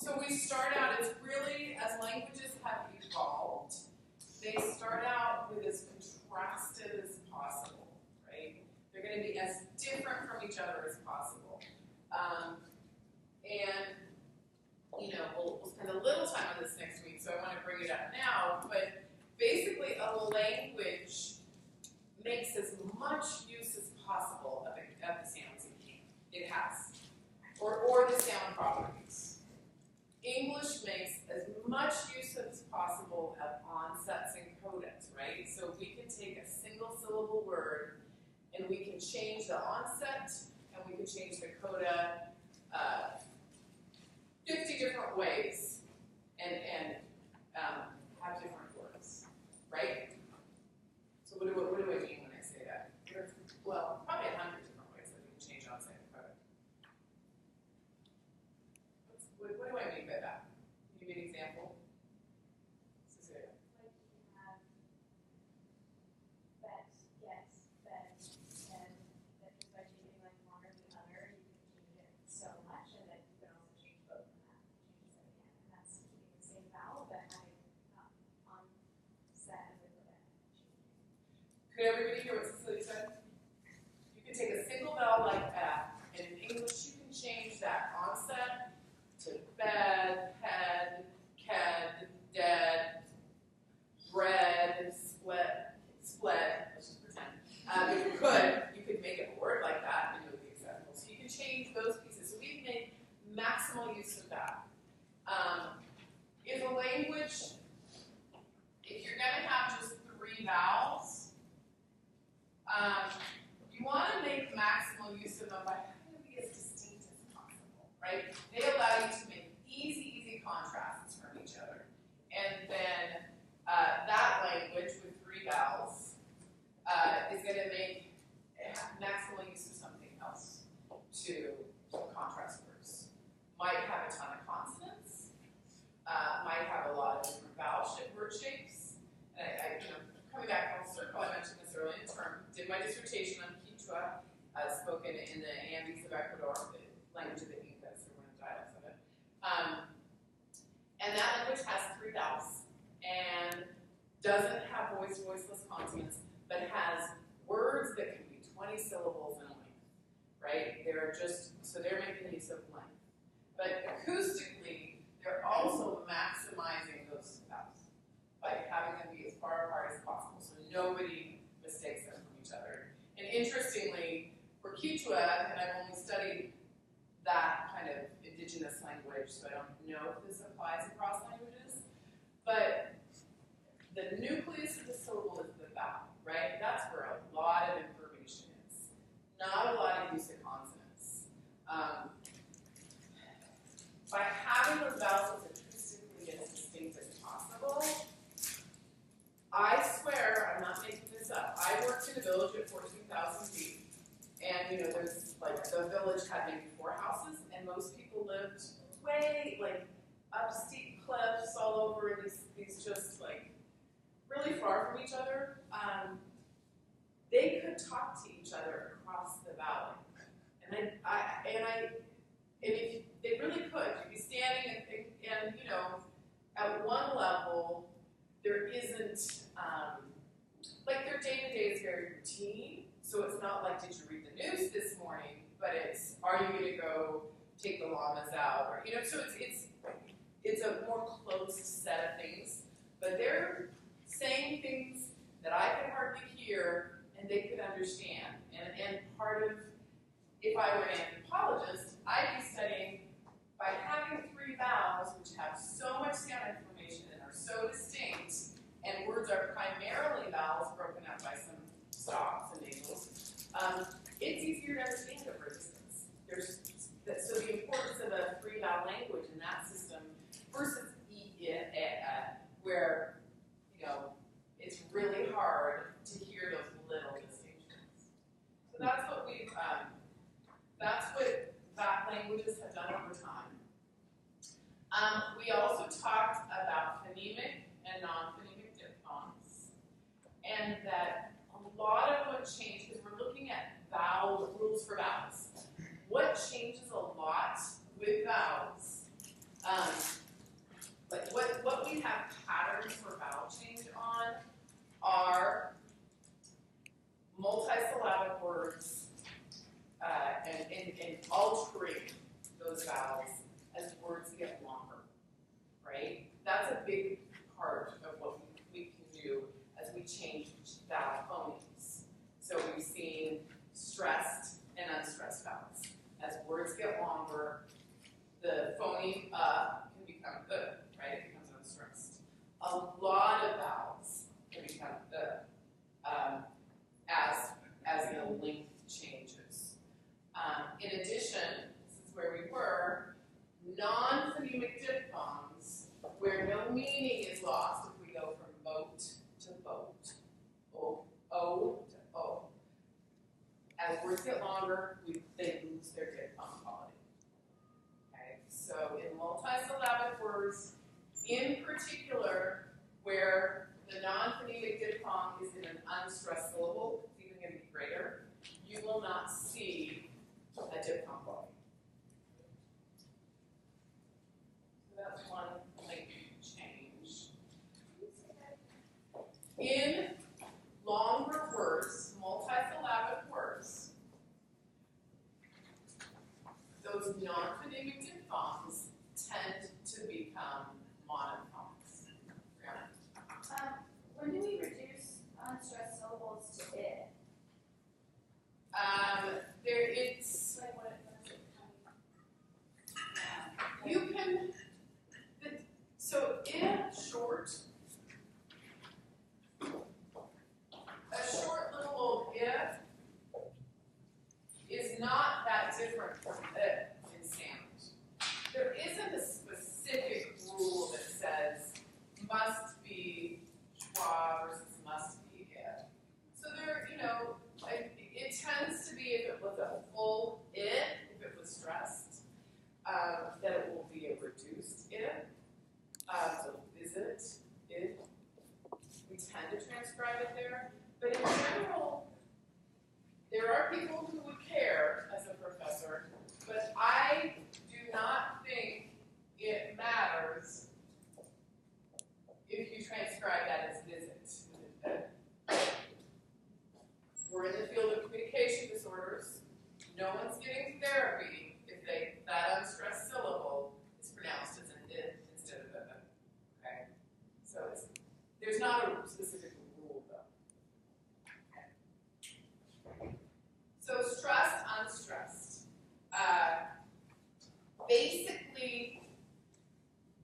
So we start out, it's really, as languages have evolved, they start out with as contrasted as possible, right? They're going to be as different from each other as possible. And, you know, we'll spend a little time on this next week, so I want to bring it up now, but basically a language makes as much use as possible of the sounds it has, or the sound properties. English makes as much use as possible of onsets and codas, right? So we can take a single syllable word and we can change the onset and we can change the coda 50 different ways and have different words, right? So what do I mean when I say that? Well, probably 100 different ways that we can change onset and coda. What do I mean by that? Can you give me an example? Cecilia. Like you can have bet, yes, bet, and that just by changing like one or the other, you can change it so much, and then you can also change both from that, change it again. And that's keeping the same vowel, but having on set and with it changing. Could everybody hear what Cecilia said? You can take a single vowel like that, and in English you can change that onset to bed, head, ked, dead, bread, split, let's just pretend. You could make it a word like that, and it would be acceptable. So you can change those pieces. So we've made maximal use of that. If a language, if you're going to have just 3 vowels, you want to make maximal use of them by having them be as distinct as possible, right? They allow you to make easy contrasts from each other. And then that language with 3 vowels is going to make maximal use of something else to contrast words. Might have a ton of consonants, might have a lot of different vowel word shapes. And coming back full circle, I mentioned this early in term, did my dissertation on Quechua, spoken in the Andes of Ecuador, the language of the Incas, or one of the dialects of it. And that language has 3 vowels and doesn't have voiceless consonants, but has words that can be 20 syllables in length, right? They're making use of length. But acoustically, they're also maximizing those vowels by having them be as far apart as possible, so nobody mistakes them from each other. And interestingly, for Quechua, and I've only studied that kind of indigenous language, so I don't know if this applies across languages, but the nucleus of the syllable is the vowel, right? That's where a lot of information is. Not a lot of use of consonants. By having those vowels as acoustically as distinct as possible, I swear, I'm not making this up, I worked in a village at 14,000 feet, and there's like, the village had maybe 4 houses, and most people lived way, like, up steep cliffs all over, these just, like, really far from each other. They could talk to each other across the valley. And if they really could. You'd be standing and at one level, there isn't, like their day-to-day is very routine, so it's not like, did you read the news this morning, but it's, are you going to go take the llamas out, or, so it's a more close set of things, but they're saying things that I could hardly hear and they could understand, and part of, if I were an anthropologist, I'd be studying by having 3 vowels, which have so much sound information and are so distinct, and words are primarily vowels broken up by some stops and nasals, it's easier to understand over distance. So the importance of a 3-vowel language in that system versus where, it's really hard to hear those little distinctions. So that's what that languages have done over time. We also talked about phonemic and non-phonemic diphthongs, and that a lot of what changed, because we're looking at rules for vowels. What changes a lot with vowels a big part of what we can do as we change vowel phonemes. So we've seen stressed and unstressed vowels. As words get longer, the phoneme can become right? It becomes unstressed. A lot of vowels can become as the length changes. In addition, this is where we were, non-phonemic diphthongs, where no meaning is lost if we go from moat to boat, O to O. As words get longer, they lose their diphthong quality. Okay, so in multisyllabic words, in particular, where the non-phonemic diphthong is in an unstressed syllable, it's even going to be greater, you will not see a diphthong quality. So that's one link change. In longer words, multisyllabic words, those non-phonemic diphthongs tend to become monophthongs. When do we reduce unstressed syllables to it? It's Like what is it coming? you can so in short, a short little if is not that different from it in sound. There isn't a specific rule that says must be schwa versus must be if. So there, it tends to be if it was a full if it was stressed, that it will be a reduced if. So is it, if. We tend to transcribe it there. But in general, there are people who would care as a professor, but I do not think it matters if you transcribe that as visit. We're in the field of communication disorders. No one's getting therapy if that unstressed syllable is pronounced as an it instead of a. Okay? So there's not a specific rule though. Okay. So stressed, unstressed. Basically,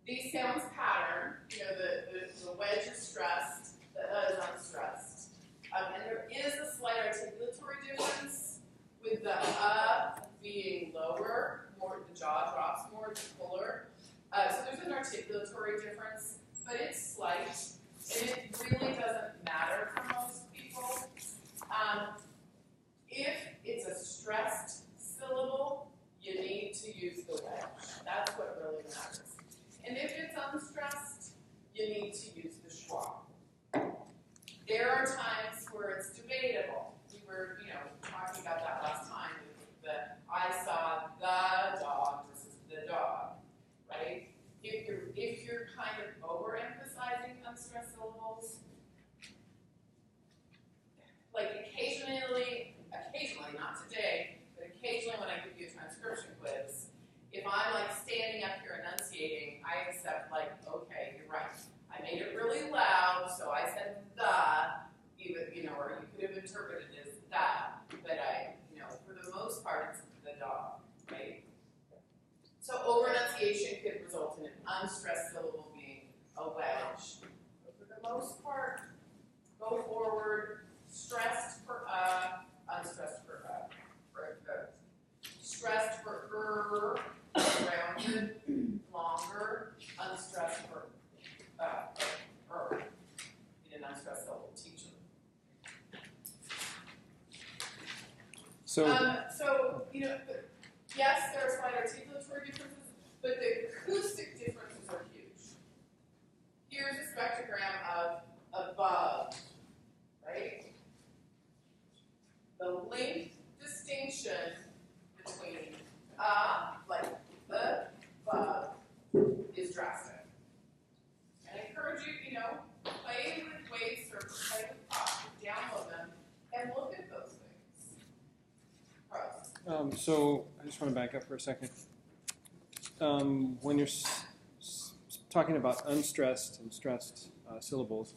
these sounds pattern, the wedge is stressed, the is unstressed. And there is a slight articulatory difference with the being lower, the jaw drops more, it's fuller. So there's an articulatory difference, but it's slight, and it really doesn't matter for most people. If it's a stressed syllable, you need to use the wedge. That's what really matters. And if it's unstressed, you need to use the schwa. There are times where it's debatable. We were, talking about that last time with the I saw the dog versus the dog, right? If you're kind of overemphasizing unstressed syllables, like occasionally, not today, but occasionally when I give you a transcription quiz, if I'm like standing up here enunciating, I accept like, okay, you're right. I made it really loud, so I said the, even, or you could have interpreted it as that, but for the most part, it's the dog, right? So over-enunciation could result in an unstressed syllable being a wedge. But for the most part, go forward, stressed for unstressed for stressed for rounded, longer, unstressed for in an unstressed syllable, teacher. So, yes, there are slight articulatory differences, but the acoustic differences are huge. Here's a spectrogram of above, right? The length distinction between like the above is drastic. And I encourage you, play with weights or play with props, download them, and look at those things. Pros. so I just want to back up for a second. When you're talking talking about unstressed and stressed syllables,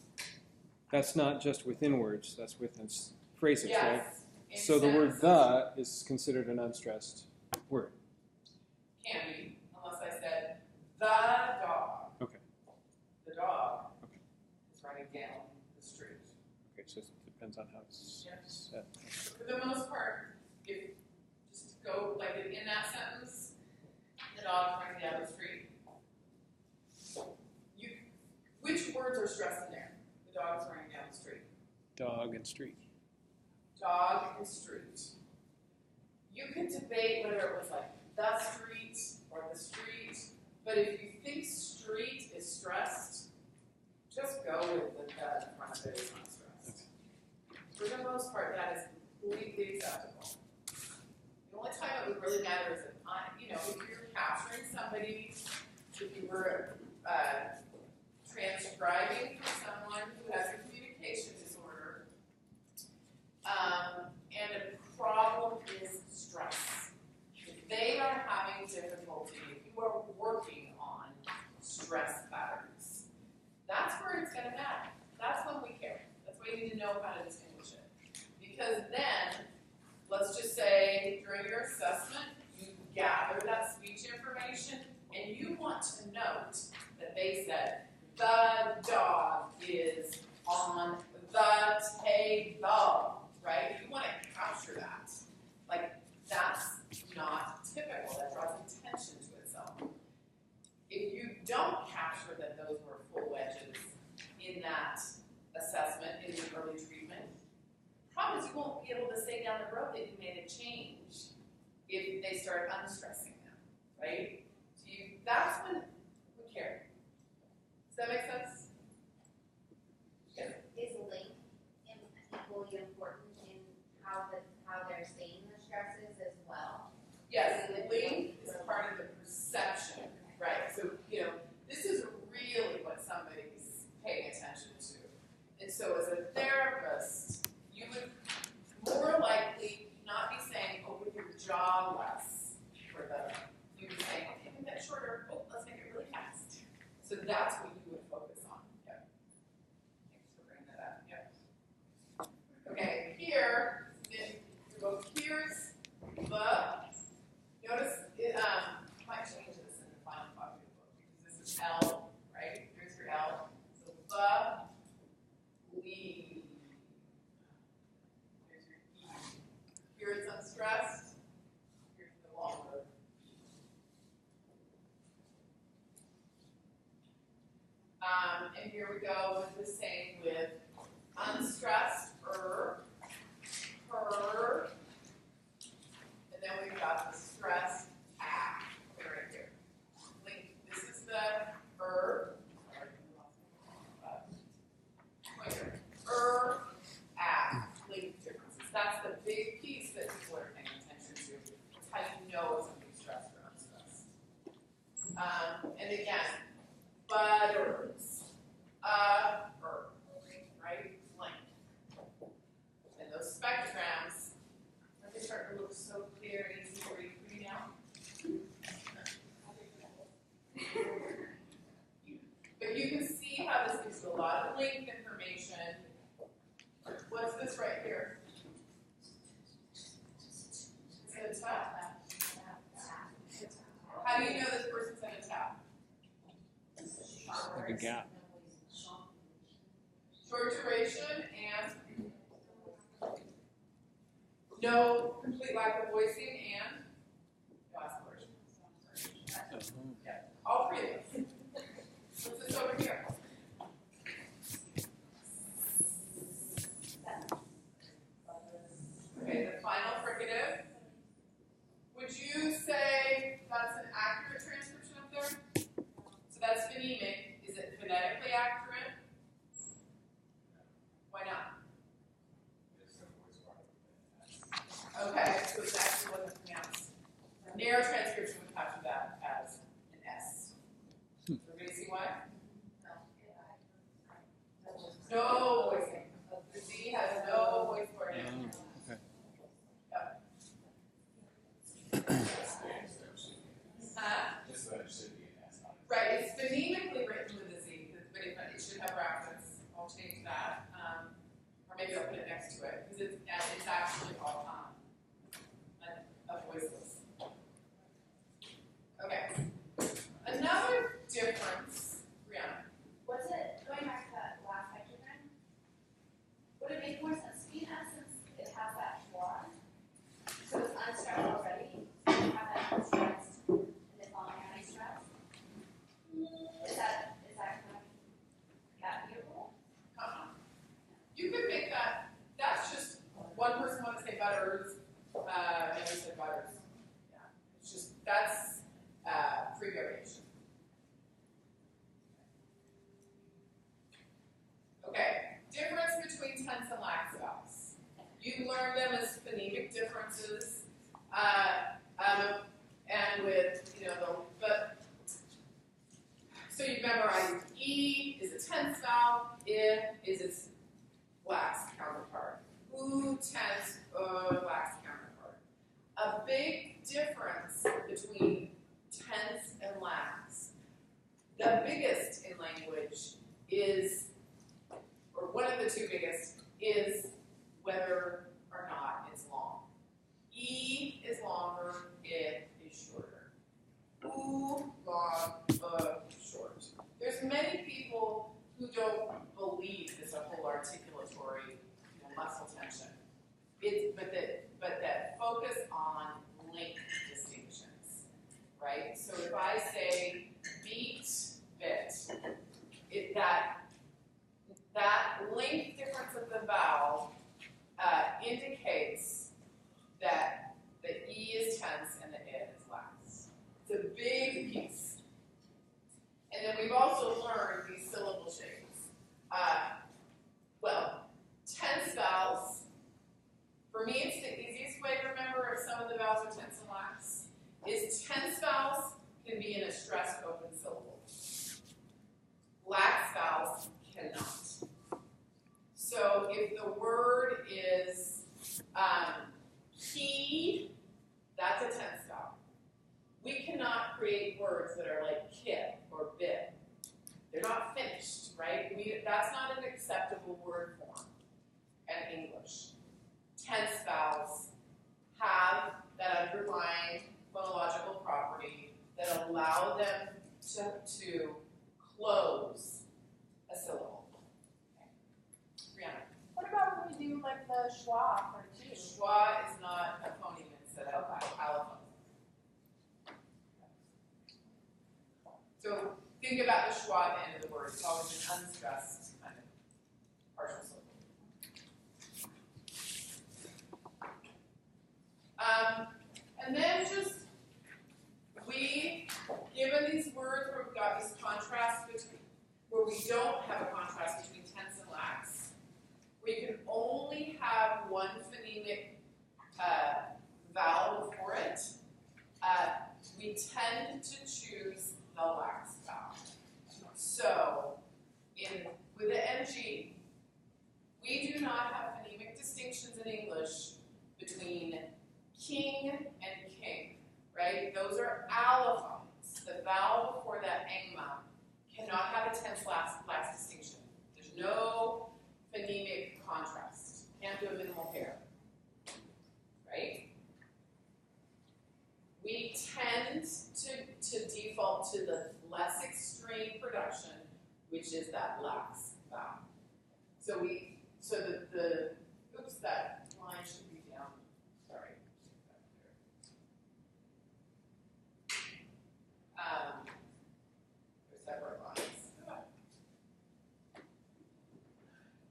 that's not just within words, that's within phrases, right? Yes. So the word the is considered an unstressed word. Can be, unless I said the dog. Okay. The dog is running down the street. Okay, so it depends on how it's said. For the most part, if just go like in that sentence, the dog running down the street. Which words are stressed in there? The dog's running down the street. Dog and street. Dog and street. You could debate whether it was like the street or the street, but if you think street is stressed, just go with the in front of it is not stressed. For the most part, that is completely acceptable. The only time it would really matter is if you're capturing somebody, if you were transcribing for someone who has a communication disorder, and a problem is stress. If they are having difficulty, if you are working on stress patterns, that's where it's going to matter. That's when we care. That's why you need to know how to distinguish it. Because then, let's just say during your assessment, you gather that speech information, and you want to note that they said, the dog is on the table, right? You want to capture that. Like, that's not typical. That draws attention to itself. If you don't capture that those were full wedges in that assessment, in the early treatment, the problem is you won't be able to say down the road that you made a change if they start unstressing them, right? So that's when we care. Does that make sense? Yeah. Is link equally important in how they're saying the stresses as well? Yes, the link is part of the perception, right? So, this is really what somebody's paying attention to. And so as a therapist, you would more likely not be saying, oh, with your jaw less for the, you'd be saying, okay, make that shorter, oh, let's make it really fast. So that's what you would focus on. Yep. Thanks for bringing that up. Yep. Okay, here, here's the, notice it might change this in the final copy of the book because this is L, right? Here's your L. So the, lead. Here's your E. Here it's unstressed. Here's the longer. And here we go with the same with unstressed, her, and then we've got the stressed act right here. Link. This is the pointer. Act. Link differences. That's the big piece that people are paying attention to. It's how you know if something's stressed or unstressed. And again, butters. Right? Link. And those spectrograms, are they starting to look so clear and easy to read for you now? But you can see how this gives you a lot of link information. What's this right here? Is it a tap? How do you know this person's in a tap? Like a gap. Short duration and no complete lack of voicing and no aspiration. Yeah, all three of those. What's this over here? Okay, the final fricative. Would you say that's an accurate transcription up there? So that's phonemic. Is it phonetically accurate? Why not? Okay, so it actually wasn't pronounced. Narrow transcription would capture that as an S. Everybody see why? No voicing. The Z has no voice for it. Okay. Yep. Right, it's phonemically written So you've memorized E is a tense vowel, I is its lax counterpart. U tense, lax counterpart. A big difference between tense and lax. The biggest in language is, or one of the two biggest, is whether or not it's long. E is longer, I is shorter. U, long, short. There's many people who don't believe it's a whole articulatory muscle tension. But that focus on length distinctions, right? So if I say beat, bit, that length difference of the vowel indicates that the E is tense and the I is lax. It's a big piece. And then we've also learned these syllable shapes. Well, tense vowels, for me it's the easiest way to remember if some of the vowels are tense and lax, is tense vowels can be in a stressed open syllable. Lax vowels cannot. So if the word is key, that's a tense vowel. We cannot create words that are like kit or bit. They're not finished, right? That's not an acceptable word form in English. Tense vowels have that underlying phonological property that allow them to close a syllable. Okay. Brianna. What about when we do like the schwa for two? Schwa is not a phoneme instead of allophone. So think about the schwa at the end of the word. It's always an unstressed kind of partial syllable. And then just, given these words where we've got this contrast between, where we don't have a contrast between tense and lax, we can only have one phonemic vowel before it, we tend to choose the lax vowel. So, with the NG, we do not have phonemic distinctions in English between king and king, right? Those are allophones. The vowel before that angma cannot have a tense lax distinction. There's no phonemic contrast. Can't do a minimal pair, right? We tend to default to the less extreme production, which is that lax vowel. So oops, that line should be down. Sorry. There's separate lines.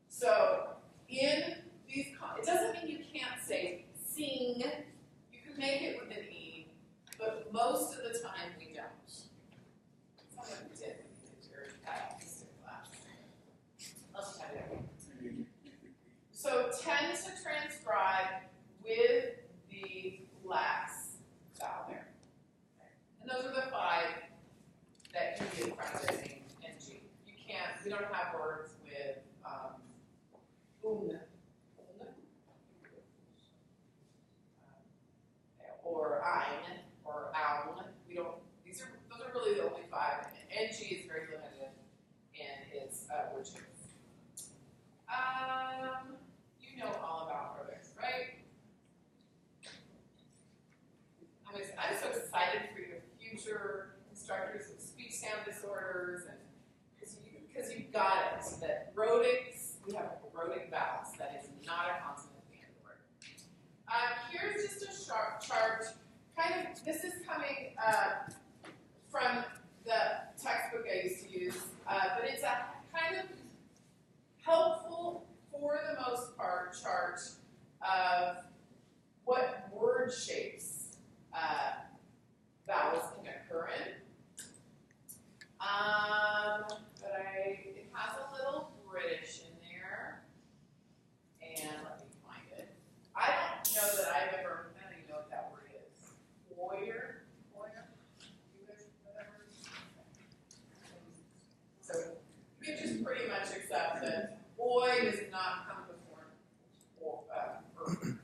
So in these, it doesn't mean you can't say sing. You can make it with an E, but most of the time we don't. Some of you did when you did your acoustic class. Let's try it. So tend to transcribe with the lax vowel there. And those are the 5 that can be in front of NG. You can't, we don't have words with or ein or aun. We don't, those are really the only 5. And NG is very limited in its word shapes. You know all about rhotics, right? I'm so excited for your future instructors with speech sound disorders, and because you've got it. That rhotics, we have rhotic vowels. That is not a consonant at the end of the word. Here's just a chart. Kind of, this is coming from the textbook I used to use, but it's a kind of helpful, for the most part, chart of what word shapes vowels can occur in. But it has a little British in there, and let me find it. I don't know that I've ever, I don't even know what that word is. Warrior? pretty much accept that boy does not come before bird.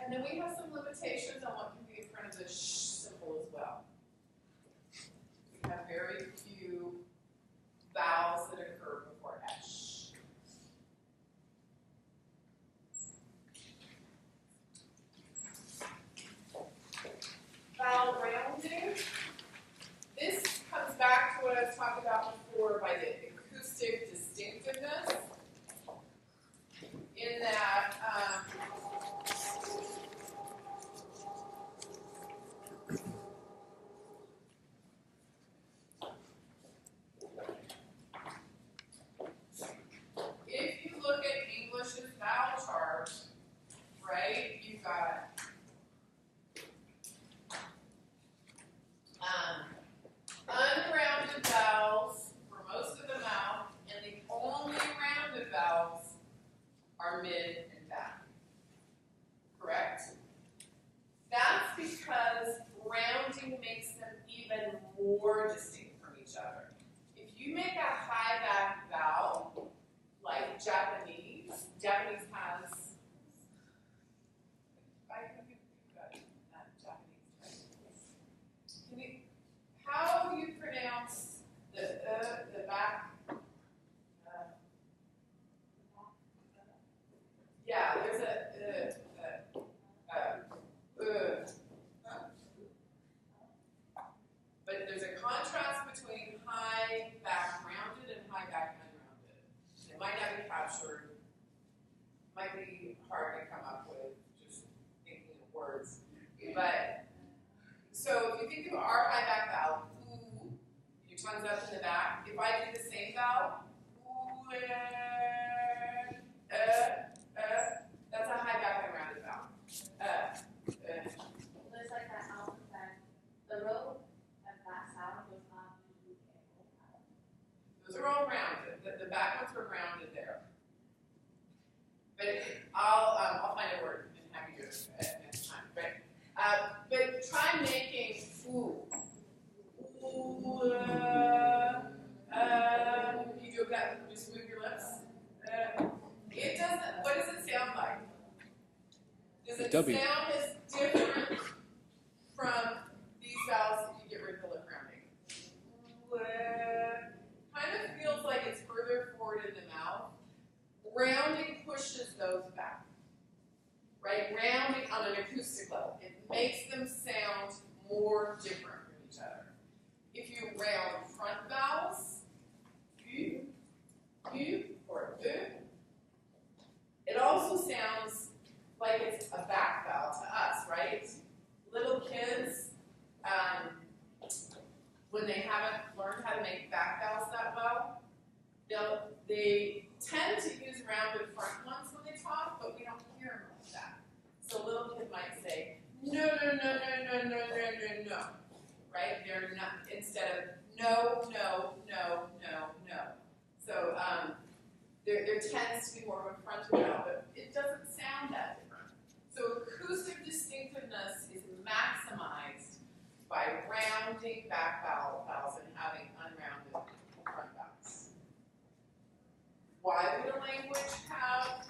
And then we have some limitations on what can be in front of the sh symbol as well. We have very few vowels that occur before sh. Vowel rounding. This comes back to what I was talking about before by the acoustic distinctiveness. In that, if you look at English's vowel chart, right, you've got unrounded vowels for most of the mouth, and the only rounded vowels are mid and back. Correct? That's because rounding makes them even more distinct from each other. If you make a high back vowel, like Japanese has, how do you pronounce the back? Yeah, there's but there's a contrast between high back rounded and high back unrounded. It might not be captured, might be hard to come up with just thinking of words. But so if you think of our high back vowel, ooh, your tongue's up in the back. If I do the same vowel, ooh, that's a high back unrounded vowel. There's like that alphabet, the row of that sound was not Those are all rounded. The back ones were rounded there. But I'll find a word and have you do it next time. But try making ooh. Ooh, you do that, just move your lips. It doesn't, what does it sound like? Does it W. sound as different from these vowels if you get rid of the lip rounding? Kind of feels like it's further forward in the mouth. Rounding pushes those back. Right? Rounding on an acoustic level. It makes them sound more different from each other. If you round front vowels, u, or u, it also sounds like it's a back vowel to us, right? Little kids, when they haven't learned how to make back vowels that well, they tend to use rounded front ones when they talk, but we don't hear them like that. So a little kid might say, no, right? They're not, instead of no. So there tends to be more of a fronted vowel, but it doesn't sound that different. So acoustic distinctiveness is maximized by rounding back vowels and having unrounded front vowels. Why would a language have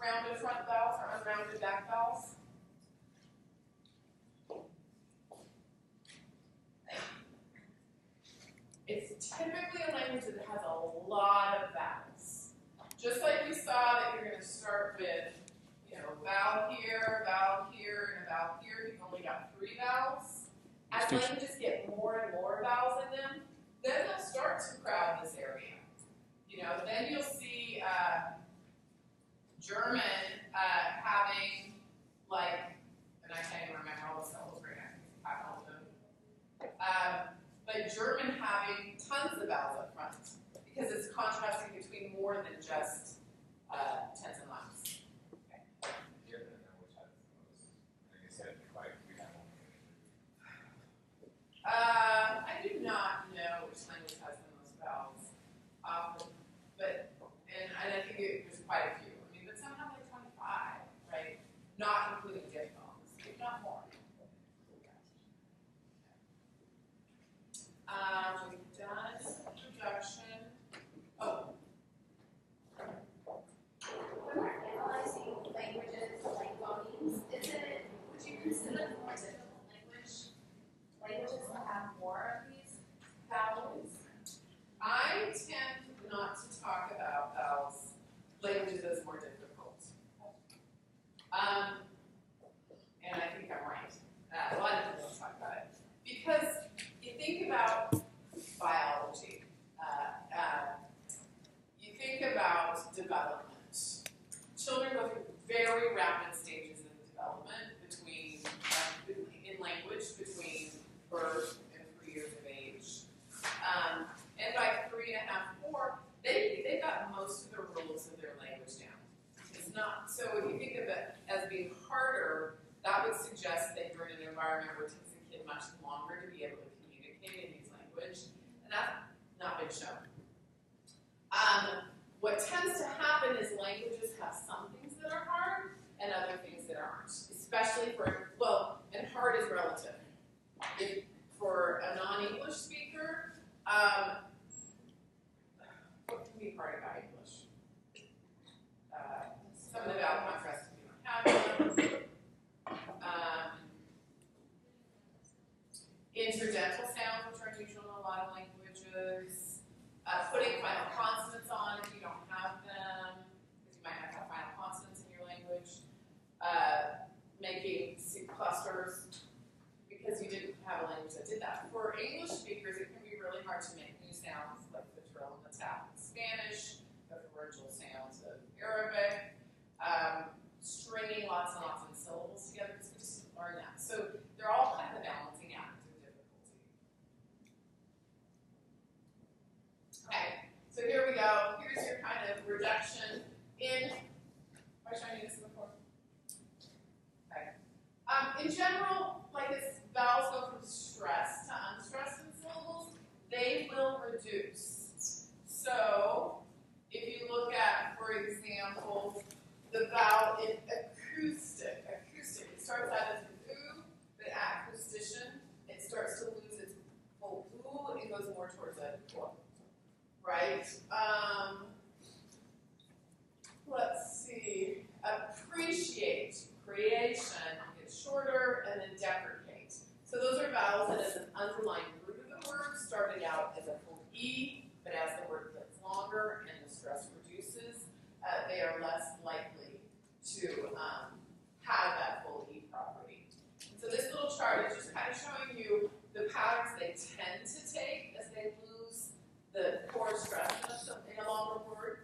rounded front vowels or unrounded back vowels? It's typically a language that has a lot of vowels. Just like we saw that you're going to start with, vowel here, and a vowel here. You've only got 3 vowels. As languages get more and more vowels in them, then they'll start to crowd this area. Then you'll see German having and I can't even remember all the syllables right now. But German having tons of vowels up front because it's contrasting between more than just tense and laps. I do not know which language has the most vowels, and I think there's quite a few. But some have like 25, right? Not including diphthongs, if not more. birth and 3 years of age. And by 3.5, 4, they've got most of the rules of their language down. It's not, so if you think of it as being harder, that would suggest that you're in an environment where it takes a kid much longer to be able to communicate and use language, and that's not been shown. What tends to happen is languages have some things that are hard and other things that aren't, especially for, well, and hard is relative. If, for a non-English speaker, what can be hard about English? Some of the vowel contrasts if you don't have them. Interdental sounds, which are unusual in a lot of languages. Putting final consonants on if you don't have them, because you might not have final consonants in your language. Making clusters, because you didn't have a language that did that. For English speakers, it can be really hard to make new sounds like the trill and the tap in Spanish, the pharyngeal sounds of Arabic, stringing lots and lots of syllables together, because we just learn that. So they're all kind of a balancing act of difficulty. Okay, so here we go. Here's your kind of reduction in, have I shown you this before? Okay. In general, like as vowels go from stressed to unstressed in syllables, they will reduce. So, if you look at, for example, the vowel in acoustic, it starts out as an oo, but acoustician, it starts to lose its full oo and goes more towards a o, right? Let's see, appreciate, creation, gets shorter, and then deprecate. So those are vowels that as an underlying root of the word started out as a full E, but as the word gets longer and the stress reduces, they are less likely to have that full E property. And so this little chart is just kind of showing you the patterns they tend to take as they lose the core stress in a longer word.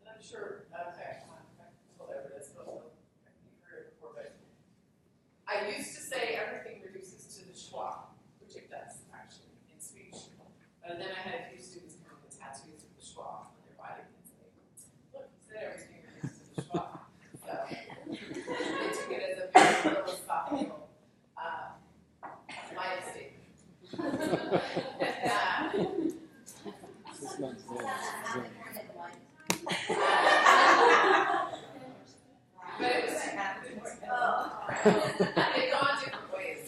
And I'm sure, okay, whatever it is, you've heard it before, but I used to say everything reduces to the schwa, which it does, actually, in speech. And then I had a few students come with tattoos of the schwa on their body and say, look, you said everything reduces to the schwa. So they took it as a very philosophical life statement. It's not Zen. But it was, they've gone different ways.